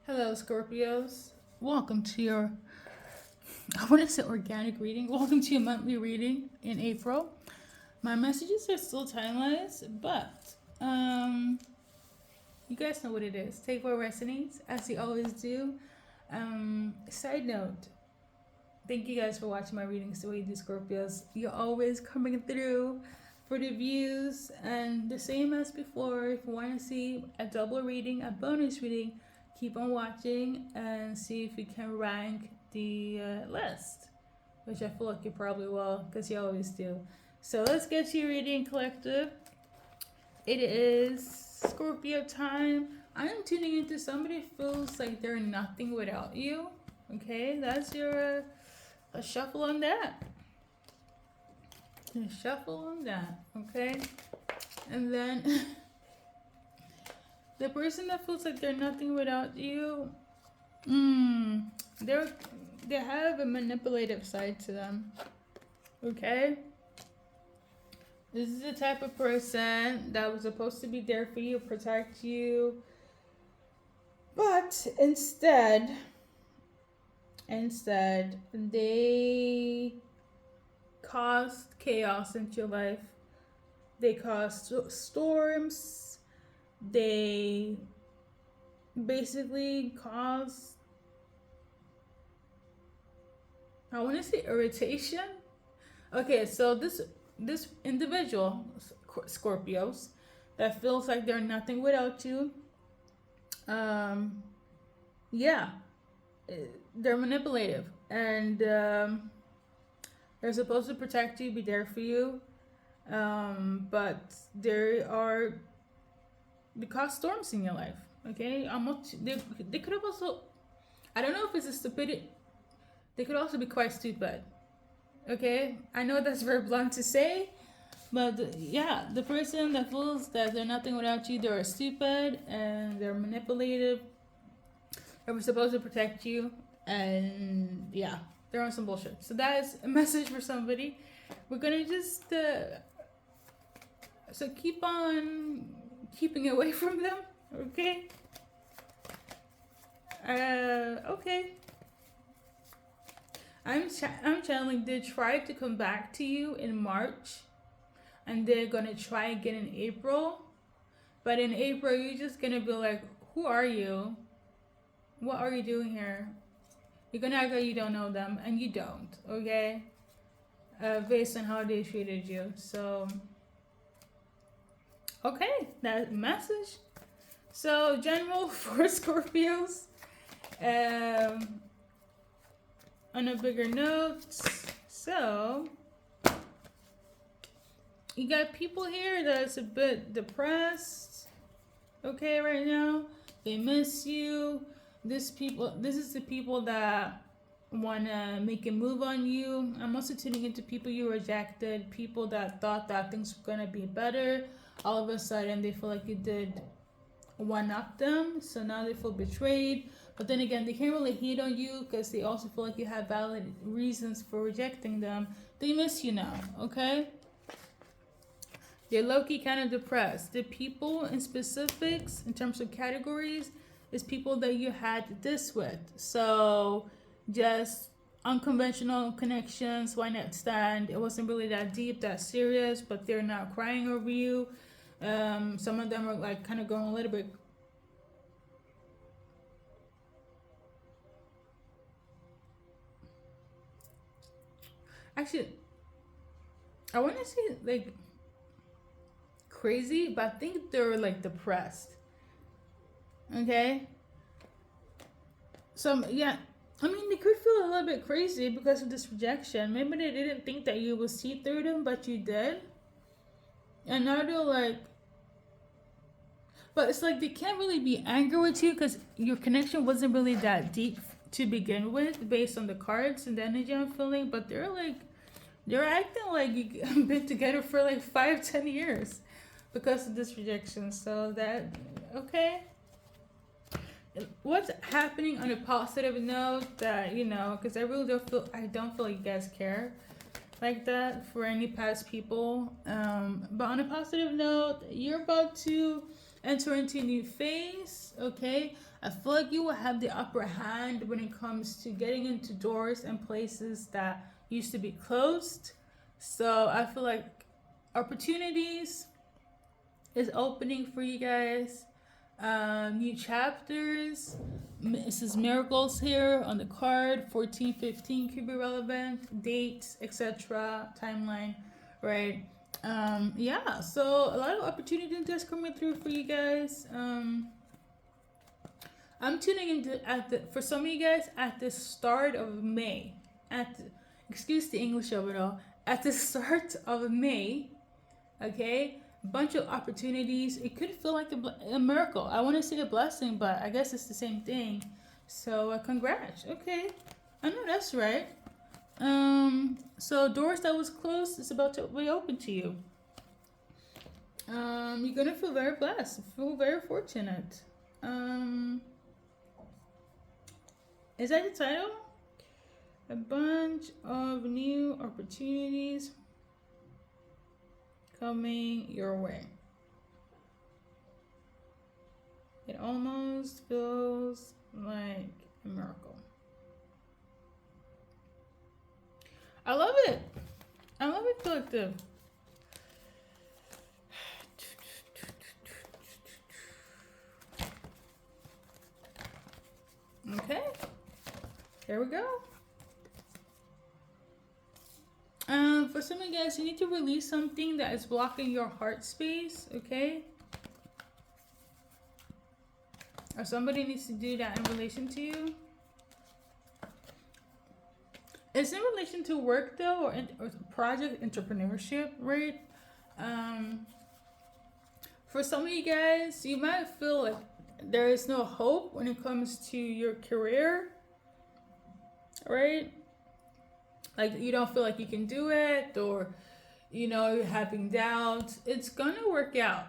Hello, Scorpios. Welcome to your, I want to say organic reading. Welcome to your monthly reading in April. My messages are still timeless, but you guys know what it is. Take what resonates, as you always do. Side note, thank you guys for watching my readings the way you do, Scorpios. You're always coming through for the views, and the same as before. If you want to see a double reading, a bonus reading, keep on watching and see if you can rank the list, which I feel like you probably will because you always do. So let's get to your reading, collective. It is Scorpio time. I am tuning into somebody who feels like they're nothing without you. Okay, that's your a shuffle on that. A shuffle on that. Okay, and then the person that feels like they're nothing without you, they have a manipulative side to them. Okay? This is the type of person that was supposed to be there for you, protect you. But instead, they caused chaos into your life. They caused storms. They basically cause, I want to say, irritation. Okay, so this individual, Scorpios, that feels like they're nothing without you, yeah, they're manipulative, and they're supposed to protect you, be there for you, but they cause storms in your life. Okay, they could have also, I don't know if it's a stupidity. They could also be quite stupid. Okay, I know that's very blunt to say, but yeah, the person that feels that they're nothing without you, they're stupid and they're manipulative. They were supposed to protect you, and yeah, they're on some bullshit. So that is a message for somebody. We're gonna just so keep on keeping away from them, okay? Okay. I'm channeling. They tried to come back to you in March, and they're gonna try again in April. But in April, you're just gonna be like, "Who are you? What are you doing here?" You're gonna act like you don't know them, and you don't. Okay? Based on how they treated you. So, okay, that message. So, general for Scorpios. On a bigger note, so you got people here that's a bit depressed, okay, right now. They miss you. This is the people that want to make a move on you. I'm also tuning into people you rejected, people that thought that things were going to be better. All of a sudden, they feel like you did one-up them, so now they feel betrayed. But then again, they can't really hate on you because they also feel like you have valid reasons for rejecting them. They miss you now, okay? They're low-key kind of depressed. The people in specifics, in terms of categories, is people that you had this with. So just unconventional connections, why not stand? It wasn't really that deep, that serious, but they're not crying over you. Some of them are like kind of going a little bit. Actually, I want to say like crazy, but I think they're like depressed. Okay? So, yeah. I mean, they could feel a little bit crazy because of this rejection. Maybe they didn't think that you would see through them, but you did. And now they're like, but it's like they can't really be angry with you because your connection wasn't really that deep to begin with based on the cards and the energy I'm feeling. But they're acting like you've been together for like 5-10 years because of this rejection. So that, okay. What's happening on a positive note that, because I don't feel like you guys care like that for any past people. But on a positive note, you're about to enter into a new phase, okay? I feel like you will have the upper hand when it comes to getting into doors and places that used to be closed. So I feel like opportunities is opening for you guys. New chapters. This is miracles here on the card. 1415 could be relevant. Dates, etc. Timeline, right? Yeah, so a lot of opportunities just coming through for you guys. I'm tuning into for some of you guys at the start of May. Excuse the English of it all. At the start of May, okay, bunch of opportunities. It could feel like a miracle. I want to say a blessing, but I guess it's the same thing. So congrats. Okay, I know that's right. So doors that was closed is about to be open to you. You're gonna feel very blessed. Feel very fortunate. Is that the title? A bunch of new opportunities coming your way. It almost feels like a miracle. I love it. I love it, collective. Okay. There we go. For some of you guys, you need to release something that is blocking your heart space, okay? Or somebody needs to do that in relation to you. It's in relation to work though, or project entrepreneurship, right? For some of you guys, you might feel like there is no hope when it comes to your career, right? Like you don't feel like you can do it, or you're having doubts. It's gonna work out.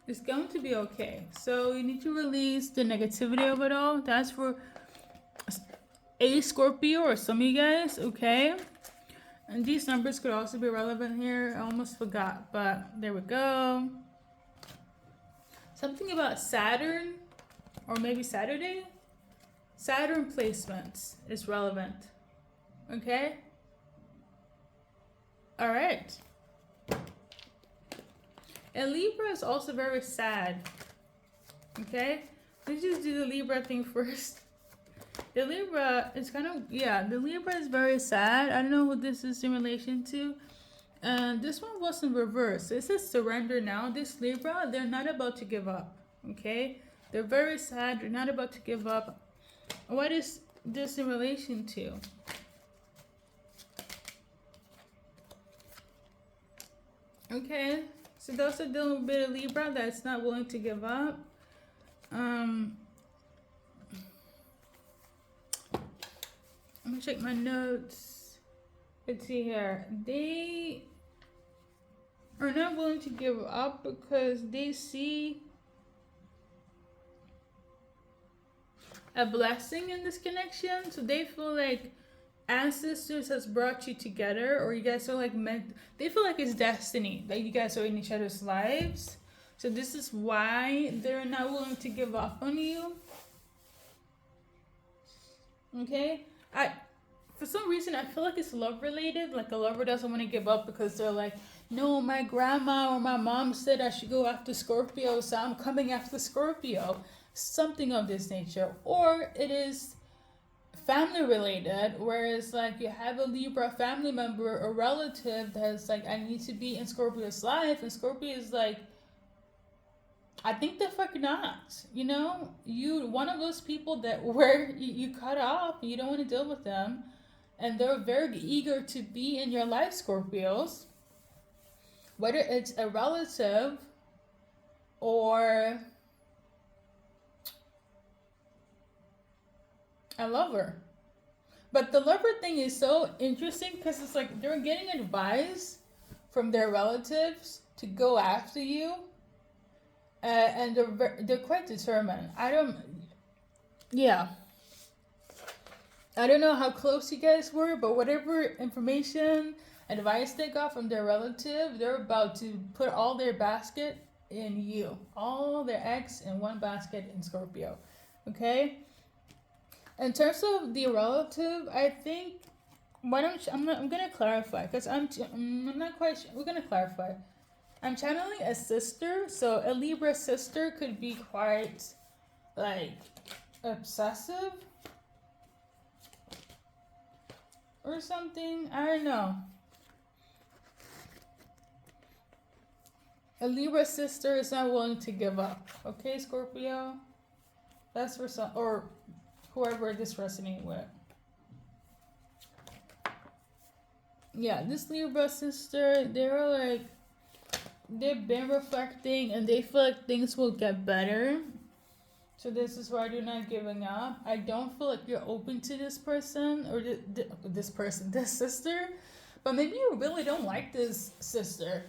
It's going to be okay. So you need to release the negativity of it all. That's for a Scorpio or some of you guys, okay? And these numbers could also be relevant here. I almost forgot, but there we go. Something about Saturn, or maybe Saturday. Saturn placements is relevant, okay? All right. And Libra is also very sad. Okay? Let's just do the Libra thing first. The Libra is the Libra is very sad. I don't know who this is in relation to. This one was in reverse. So it says surrender now. This Libra, they're not about to give up. Okay? They're very sad. They're not about to give up. What is this in relation to? Okay, so those are dealing with a bit of Libra that's not willing to give up. Let me check my notes. Let's see here. They are not willing to give up because they see a blessing in this connection. So they feel like ancestors has brought you together, or you guys are like meant. They feel like it's destiny that you guys are in each other's lives. So this is why they're not willing to give up on you. Okay, for some reason I feel like it's love related. Like a lover doesn't want to give up because they're like, no, my grandma or my mom said I should go after Scorpio, so I'm coming after Scorpio. Something of this nature, or it is family related, whereas like you have a Libra family member or relative that's like, I need to be in Scorpio's life, and Scorpio is like, I think the fuck not. You one of those people that where you cut off, you don't want to deal with them, and they're very eager to be in your life, Scorpios. Whether it's a relative or a lover. But the lover thing is so interesting because it's like they're getting advice from their relatives to go after you, and they're quite determined. I don't know how close you guys were, but whatever information, advice they got from their relative, they're about to put all their basket in you, all their eggs in one basket in Scorpio. Okay. In terms of the relative, I think I'm gonna clarify because I'm not quite sure. We're gonna clarify. I'm channeling a sister, so a Libra sister could be quite like obsessive or something. I don't know. A Libra sister is not willing to give up. Okay, Scorpio? That's for some, or whoever this resonates with. Yeah, this Libra sister, they've been reflecting and they feel like things will get better. So this is why they're not giving up. I don't feel like you're open to this person or this sister. But maybe you really don't like this sister.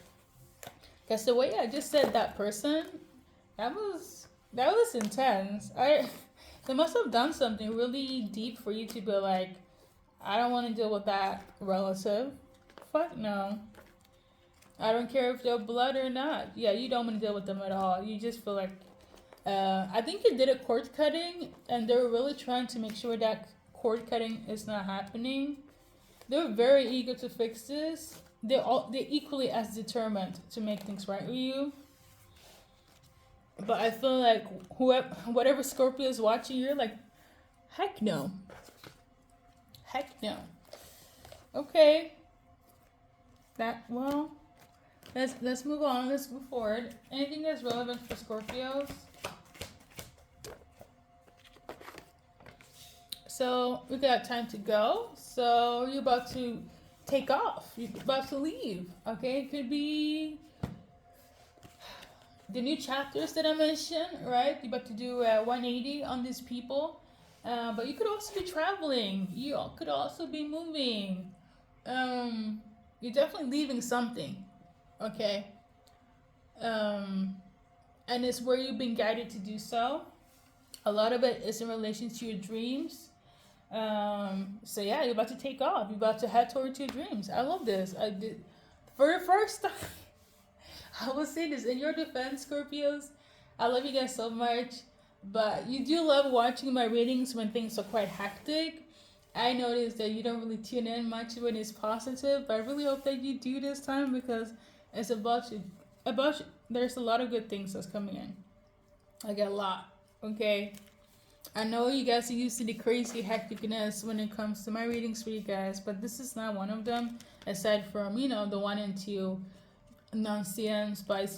Because the way I just said that person, that was intense. They must have done something really deep for you to be like, I don't want to deal with that relative. Fuck no. I don't care if they're blood or not. Yeah, you don't want to deal with them at all. You just feel like, I think you did a cord cutting, and they were really trying to make sure that cord cutting is not happening. They're very eager to fix this. They're equally as determined to make things right with you. But I feel like whatever Scorpio is watching, you're like, heck no. Heck no. Okay. Let's move on. Let's move forward. Anything that's relevant for Scorpios? So we got time to go. So you're about to take off. You're about to leave. Okay, it could be the new chapters that I mentioned, right? You're about to do 180 on these people. But you could also be traveling. You could also be moving. You're definitely leaving something. Okay. And it's where you've been guided to do so. A lot of it is in relation to your dreams. So yeah, you're about to take off. You're about to head toward your dreams. I love this. I did for the first time. I will say this in your defense, Scorpios. I love you guys so much, but you do love watching my readings when things are quite hectic. I noticed that you don't really tune in much when it's positive, but I really hope that you do this time because it's about you. There's a lot of good things that's coming in. Like a lot. Okay. I know you guys are used to the crazy hecticness when it comes to my readings for you guys, but this is not one of them. Aside from, the 1 and 2 nonsense, but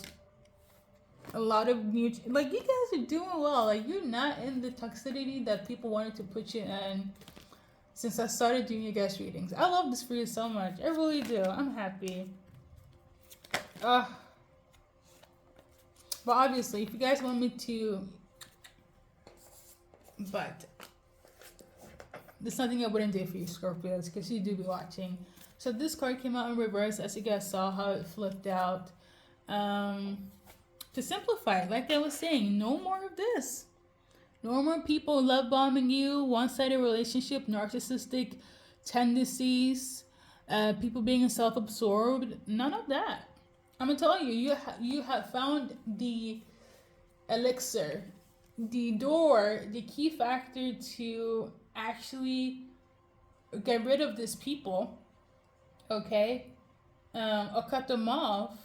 a lot of new, like, you guys are doing well. Like, you're not in the toxicity that people wanted to put you in since I started doing you guys readings. I love this for you so much. I really do. I'm happy. But obviously, if you guys want me to, but there's nothing I wouldn't do for you, Scorpios, because you do be watching. So this card came out in reverse, as you guys saw how it flipped out. To simplify, like I was saying, no more of this. No more people love bombing you, one-sided relationship, narcissistic tendencies, people being self-absorbed. None of that. I'm gonna tell you, you have found the elixir, the door, the key factor to actually get rid of these people, okay, or cut them off,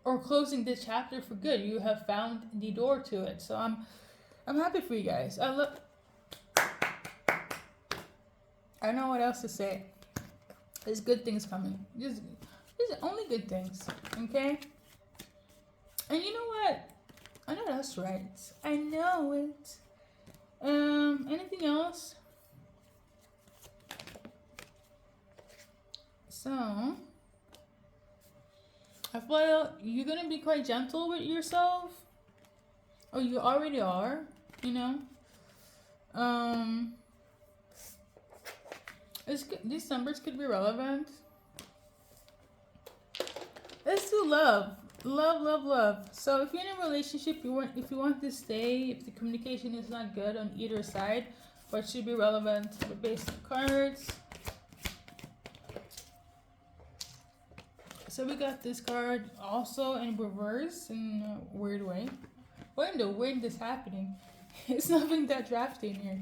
or closing this chapter for good. You have found the door to it. So I'm happy for you guys. I don't know what else to say. There's good things coming. There's only good things, okay? And you know what? I know that's right. I know it. Anything else? So, I feel you're gonna be quite gentle with yourself. Or you already are, These numbers could be relevant. Let's do love. Love. So if you're in a relationship, if you want to stay, if the communication is not good on either side, what should be relevant based on cards. So we got this card also in reverse in a weird way. What in the wind is happening? It's nothing that drafty in here.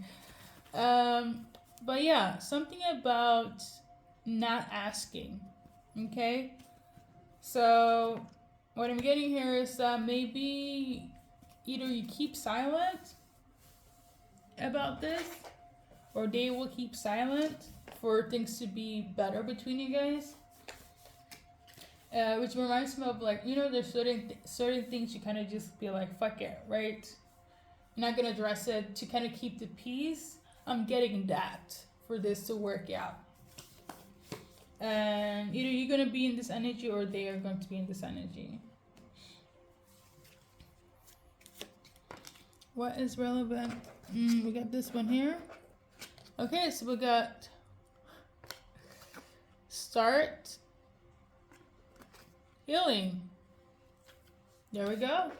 But yeah, something about not asking. Okay? So, what I'm getting here is that maybe either you keep silent about this, or they will keep silent for things to be better between you guys. Which reminds me of, like, there's certain things you kind of just be like, fuck it, right? You're not gonna address it to kind of keep the peace. I'm getting that for this to work out. And either you're gonna be in this energy or they are going to be in this energy. What is relevant? We got this one here. Okay, so we got start healing. There we go.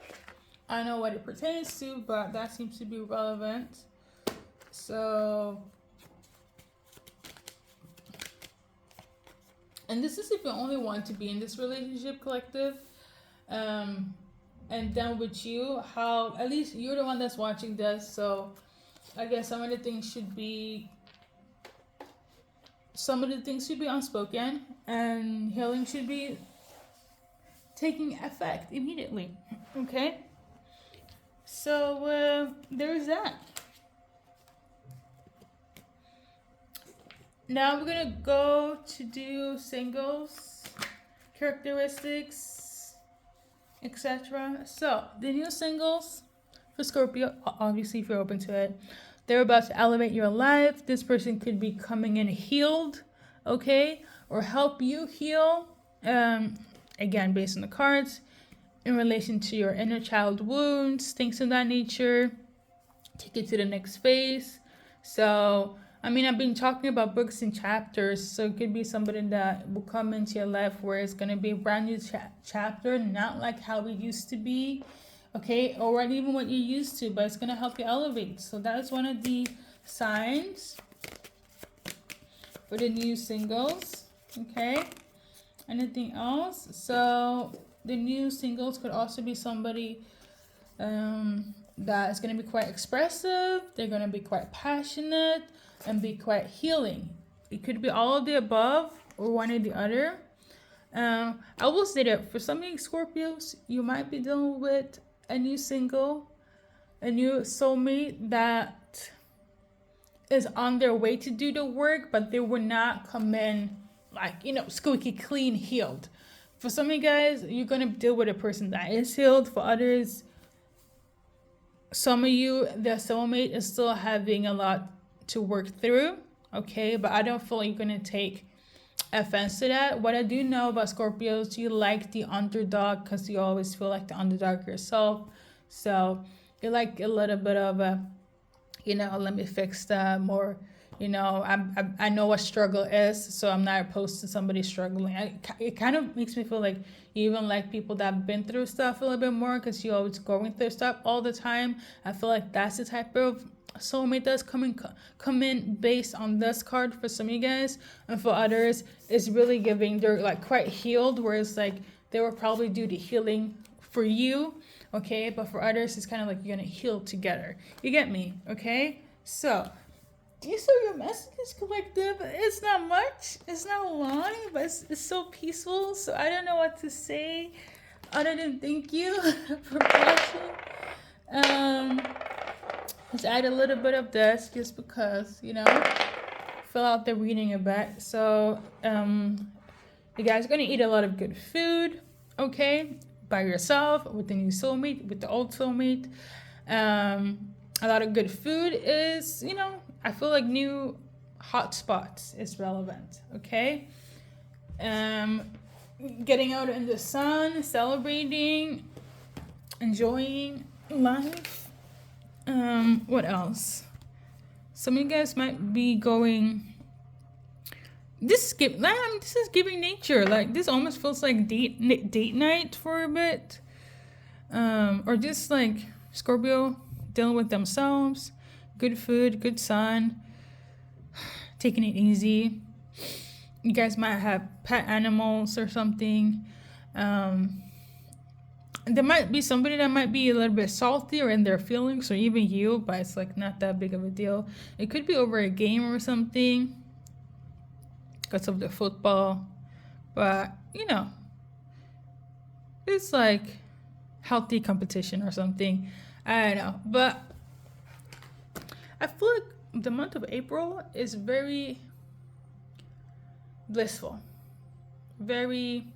I don't know what it pertains to, but that seems to be relevant. So, and this is if you only want to be in this relationship, collective. And then with you, how, at least you're the one that's watching this, so I guess some of the things should be unspoken, and healing should be taking effect immediately. Okay? So, there's that. Now we're gonna go to do singles, characteristics, etc. So, the new singles for Scorpio, obviously if you're open to it, they're about to elevate your life. This person could be coming in healed, okay? Or help you heal, again, based on the cards, in relation to your inner child wounds, things of that nature. Take it to the next phase. So, I mean, I've been talking about books and chapters, so it could be somebody that will come into your life where it's going to be a brand new chapter, not like how it used to be, okay, or even what you're used to, but it's going to help you elevate. So that's one of the signs for the new singles, okay? Anything else? So the new singles could also be somebody that is going to be quite expressive. They're going to be quite passionate and be quite healing. It could be all of the above or one or the other. I will say that for some of you Scorpios, you might be dealing with a new single, a new soulmate that is on their way to do the work, but they will not come in like, squeaky clean, healed. For some of you guys, you're going to deal with a person that is healed. For others, some of you, their soulmate is still having a lot to work through, okay? But I don't feel like you're going to take offense to that. What I do know about Scorpios, you like the underdog because you always feel like the underdog yourself. So you like a little bit of a, let me fix that more. I know what struggle is, so I'm not opposed to somebody struggling. It kind of makes me feel like you even like people that have been through stuff a little bit more because you're always going through stuff all the time. I feel like that's the type of soulmate that's come in based on this card for some of you guys. And for others, it's really giving, they're like quite healed, whereas like they will probably do the healing for you, okay? But for others, it's kind of like you're gonna heal together. You get me, okay? So these are your messages, collective. It's not much, it's not long, but it's so peaceful. So I don't know what to say other than thank you for watching. Let's add a little bit of this just because, fill out the reading a bit. So you guys are gonna eat a lot of good food, okay? By yourself, with the new soulmate, with the old soulmate. A lot of good food is, I feel like new hot spots is relevant, okay? Getting out in the sun, celebrating, enjoying life. What else? Some of you guys might be going, this is giving nature. Like, this almost feels like date night for a bit. Or just like Scorpio dealing with themselves, good food, good sun, taking it easy. You guys might have pet animals or something. there might be somebody that might be a little bit salty or in their feelings, or even you, but it's like not that big of a deal. It could be over a game or something because of the football, but you know, it's like healthy competition or something. I don't know, but I feel like the month of April is very blissful, very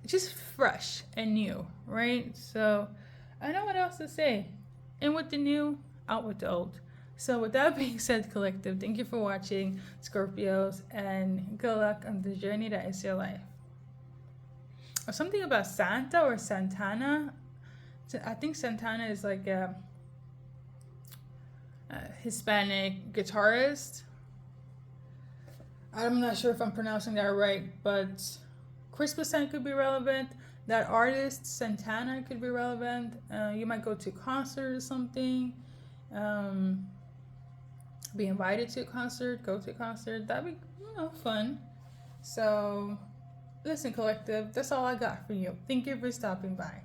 just fresh and new, right? So I know what else to say. In with the new, out with the old. So with that being said, collective, thank you for watching, Scorpios, and good luck on the journey that is your life. Or something about Santa or Santana. I think Santana is like a Hispanic guitarist. I'm not sure if I'm pronouncing that right, but Christmas time could be relevant. That artist, Santana, could be relevant. You might go to a concert or something. Be invited to a concert, go to a concert. That'd be, fun. So, listen, collective, that's all I got for you. Thank you for stopping by.